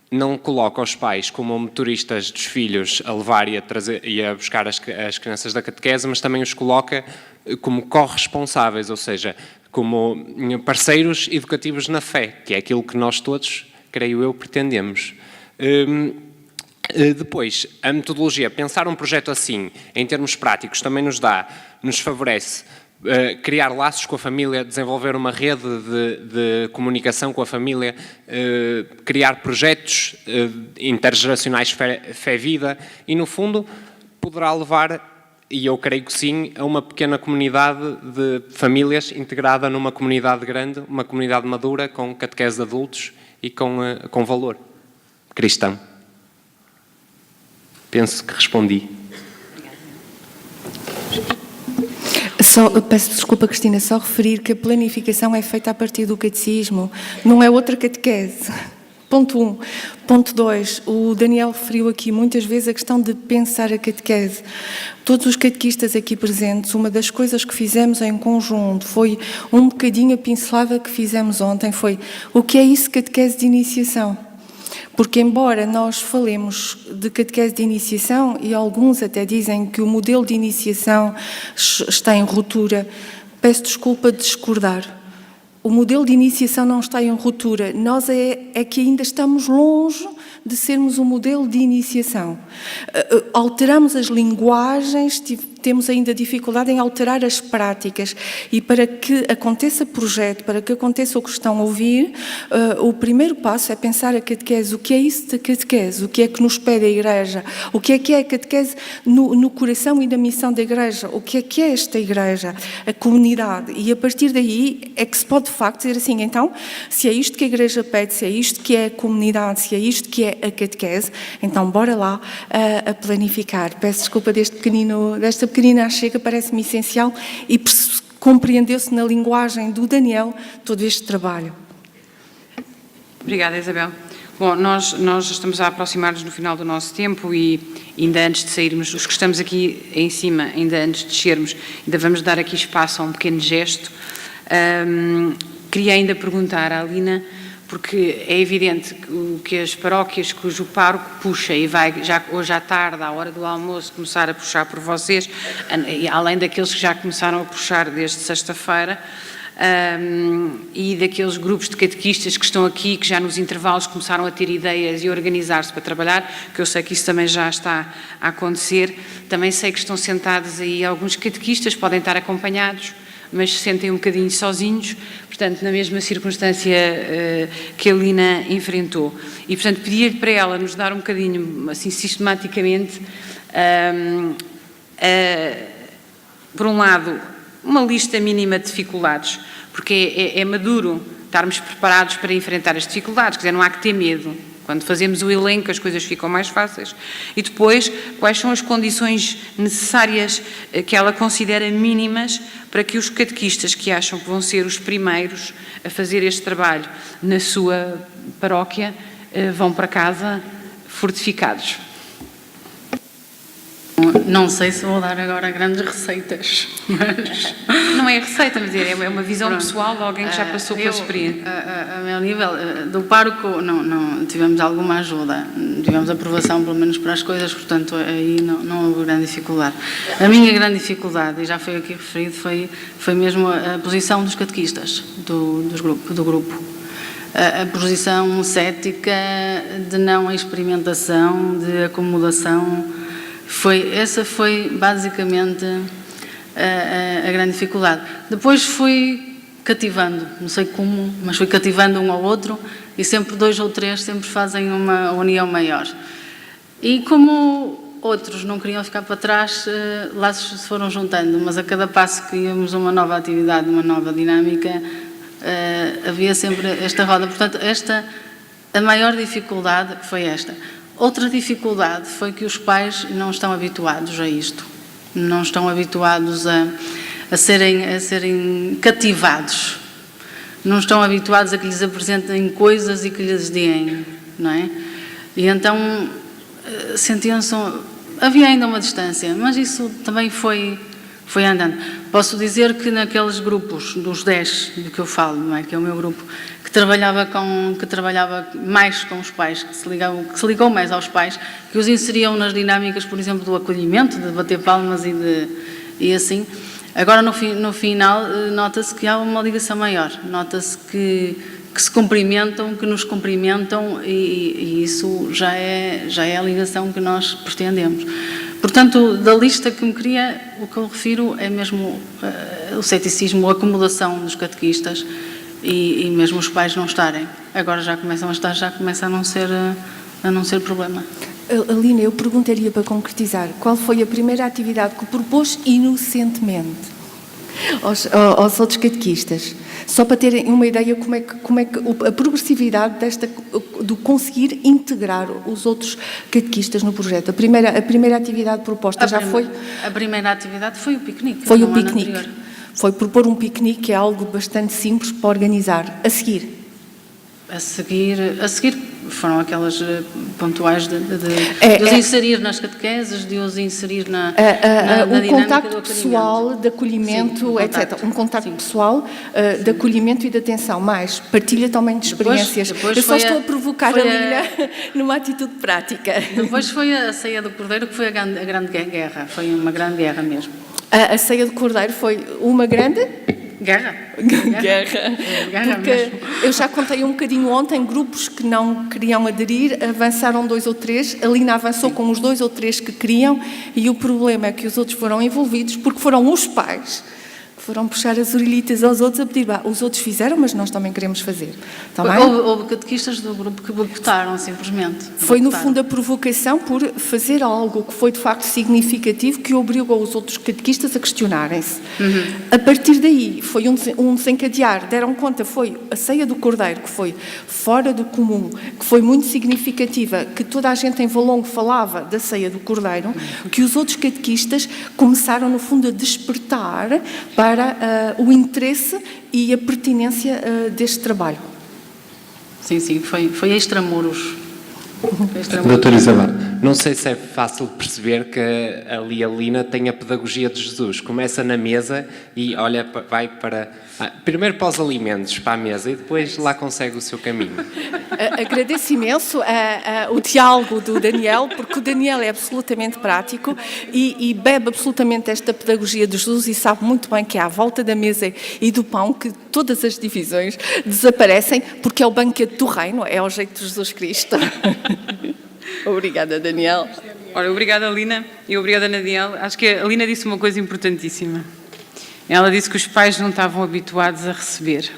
não coloca os pais como motoristas dos filhos a levar e a buscar as crianças da catequese, mas também os coloca como corresponsáveis, ou seja, como parceiros educativos na fé, que é aquilo que nós todos, creio eu, pretendemos. Depois, a metodologia, pensar um projeto assim, em termos práticos, também nos favorece criar laços com a família, desenvolver uma rede de comunicação com a família, criar projetos intergeracionais fé-vida e, no fundo, poderá levar, e eu creio que sim, a uma pequena comunidade de famílias integrada numa comunidade grande, uma comunidade madura, com catequese de adultos e com valor cristão. Penso que respondi. Peço desculpa, Cristina, só referir que a planificação é feita a partir do catecismo, não é outra catequese. Ponto 1. Ponto 2, o Daniel referiu aqui muitas vezes a questão de pensar a catequese. Todos os catequistas aqui presentes, uma das coisas que fizemos em conjunto foi um bocadinho a pincelada que fizemos ontem, foi o que é isso catequese de iniciação? Porque, embora nós falemos de catequese de iniciação, e alguns até dizem que o modelo de iniciação está em ruptura, peço desculpa de discordar. O modelo de iniciação não está em ruptura. Nós é que ainda estamos longe de sermos um modelo de iniciação. Alteramos as linguagens, temos ainda dificuldade em alterar as práticas. E para que aconteça projeto, para que aconteça o que estão a ouvir, o primeiro passo é pensar a catequese. O que é isso da catequese? O que é que nos pede a Igreja? O que é a catequese no coração e na missão da Igreja? O que é esta Igreja? A comunidade. E a partir daí é que se pode de facto dizer assim, então, se é isto que a Igreja pede, se é isto que é a comunidade, se é isto que é a catequese, então bora lá a planificar. Peço desculpa desta pequenina chega, parece-me essencial e compreendeu-se na linguagem do Daniel todo este trabalho. Obrigada, Isabel. Bom, nós estamos a aproximar-nos no final do nosso tempo e ainda antes de sairmos, os que estamos aqui em cima, ainda antes de descermos, ainda vamos dar aqui espaço a um pequeno gesto. Queria ainda perguntar à Alina, porque é evidente que as paróquias cujo pároco puxa e vai já hoje à tarde, à hora do almoço, começar a puxar por vocês, além daqueles que já começaram a puxar desde sexta-feira, e daqueles grupos de catequistas que estão aqui, que já nos intervalos começaram a ter ideias e organizar-se para trabalhar, que eu sei que isso também já está a acontecer. Também sei que estão sentados aí alguns catequistas, podem estar acompanhados, mas se sentem um bocadinho sozinhos, portanto, na mesma circunstância que a Lina enfrentou. E, portanto, pedia-lhe para ela nos dar um bocadinho, assim, sistematicamente, por um lado, uma lista mínima de dificuldades, porque é maduro estarmos preparados para enfrentar as dificuldades, quer dizer, não há que ter medo. Quando fazemos o elenco, as coisas ficam mais fáceis. E depois, quais são as condições necessárias que ela considera mínimas para que os catequistas que acham que vão ser os primeiros a fazer este trabalho na sua paróquia vão para casa fortificados? Não sei se vou dar agora grandes receitas, mas... Não é receita, mas é uma visão pessoal de alguém que já passou pela experiência. A meu nível, do pároco, não tivemos alguma ajuda, tivemos aprovação pelo menos para as coisas, portanto aí não houve grande dificuldade. A minha grande dificuldade, e já foi aqui referido, foi mesmo a posição dos catequistas do grupo. A posição cética de não experimentação, de acomodação. Essa foi basicamente a grande dificuldade. Depois fui cativando, não sei como, mas fui cativando um ao outro e sempre 2 ou 3 sempre fazem uma união maior. E como outros não queriam ficar para trás, laços se foram juntando, mas a cada passo que íamos uma nova atividade, uma nova dinâmica, havia sempre esta roda. Portanto, a maior dificuldade foi esta. Outra dificuldade foi que os pais não estão habituados a isto, não estão habituados a serem cativados, não estão habituados a que lhes apresentem coisas e que lhes deem, não é? E então sentiam-se... Havia ainda uma distância, mas isso também foi andando. Posso dizer que naqueles grupos, dos 10 de que eu falo, não é? Que é o meu grupo, que trabalhava mais com os pais, que se ligou mais aos pais, que os inseriam nas dinâmicas, por exemplo, do acolhimento, de bater palmas e assim. Agora, no final, nota-se que há uma ligação maior, nota-se que se cumprimentam, que nos cumprimentam e isso já é a ligação que nós pretendemos. Portanto, da lista que me queria, o que eu refiro é mesmo o ceticismo, a acomodação dos catequistas e mesmo os pais não estarem. Agora já começam a estar, já começa a não ser problema. Alina, eu perguntaria para concretizar, qual foi a primeira atividade que propôs inocentemente aos outros catequistas? Só para terem uma ideia como é que a progressividade do conseguir integrar os outros catequistas no projeto. A primeira atividade proposta foi... A primeira atividade foi o piquenique. Foi o piquenique. Foi propor um piquenique, que é algo bastante simples para organizar. A seguir foram aquelas pontuais de os inserir nas catequeses, de os inserir na o contacto pessoal de acolhimento, sim, etc. Um contacto pessoal de acolhimento e de atenção, mais partilha também de experiências. Depois eu só estou a provocar a Lina numa atitude prática. Depois foi a ceia do Cordeiro, que foi a grande guerra, foi uma grande guerra mesmo. A ceia do Cordeiro foi uma grande... Guerra. Porque mesmo. Eu já contei um bocadinho ontem, grupos que não queriam aderir, avançaram 2 ou 3, a Lina avançou com os 2 ou 3 que queriam e o problema é que os outros foram envolvidos porque foram os pais que foram puxar as orelhitas aos outros a pedir, os outros fizeram, mas nós também queremos fazer. Houve catequistas do grupo que boicotaram, simplesmente. Foi no fundo a provocação por fazer algo que foi de facto significativo, que obrigou os outros catequistas a questionarem-se. A partir daí foi um desencadear, deram conta, foi a ceia do Cordeiro, que foi fora do comum, que foi muito significativa, que toda a gente em Valongo falava da ceia do Cordeiro, que os outros catequistas começaram no fundo a despertar para o interesse e a pertinência deste trabalho. Sim, foi extramuros. Doutora Isabel, não sei se é fácil perceber que ali a Lina tem a pedagogia de Jesus. Começa na mesa e olha, vai para... primeiro para os alimentos, para a mesa, e depois lá consegue o seu caminho. Agradeço imenso o diálogo do Daniel, porque o Daniel é absolutamente prático e bebe absolutamente esta pedagogia de Jesus e sabe muito bem que é à volta da mesa e do pão que todas as divisões desaparecem, porque é o banquete do reino, é ao jeito de Jesus Cristo. Obrigada, Daniel. Ora, obrigada, Lina, e obrigada, Daniel. Acho que a Lina disse uma coisa importantíssima. Ela disse que os pais não estavam habituados a receber.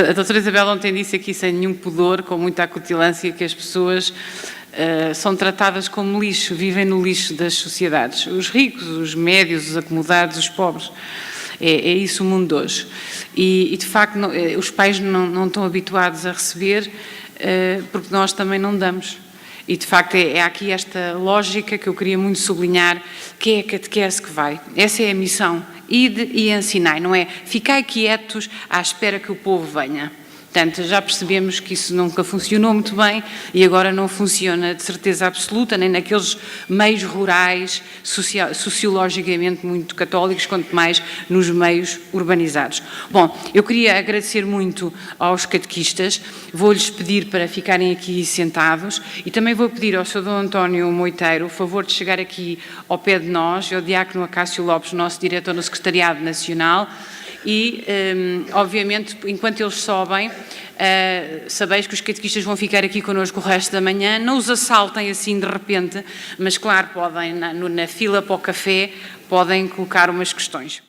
A doutora Isabel ontem disse aqui, sem nenhum pudor, com muita acutilância, que as pessoas são tratadas como lixo, vivem no lixo das sociedades. Os ricos, os médios, os acomodados, os pobres. É isso o mundo de hoje. E de facto, os pais não estão habituados a receber porque nós também não damos. E, de facto, é aqui esta lógica que eu queria muito sublinhar, que é a catequese que vai. Essa é a missão. Ide e ensinai, não é? Ficai quietos à espera que o povo venha. Portanto, já percebemos que isso nunca funcionou muito bem e agora não funciona de certeza absoluta, nem naqueles meios rurais, sociologicamente muito católicos, quanto mais nos meios urbanizados. Bom, eu queria agradecer muito aos catequistas, vou-lhes pedir para ficarem aqui sentados e também vou pedir ao Sr. Dom António Moiteiro o favor de chegar aqui ao pé de nós, ao Diácono Acácio Lopes, nosso diretor no Secretariado Nacional, e, obviamente, enquanto eles sobem, sabeis que os catequistas vão ficar aqui connosco o resto da manhã, não os assaltem assim de repente, mas claro, podem, na fila para o café, podem colocar umas questões.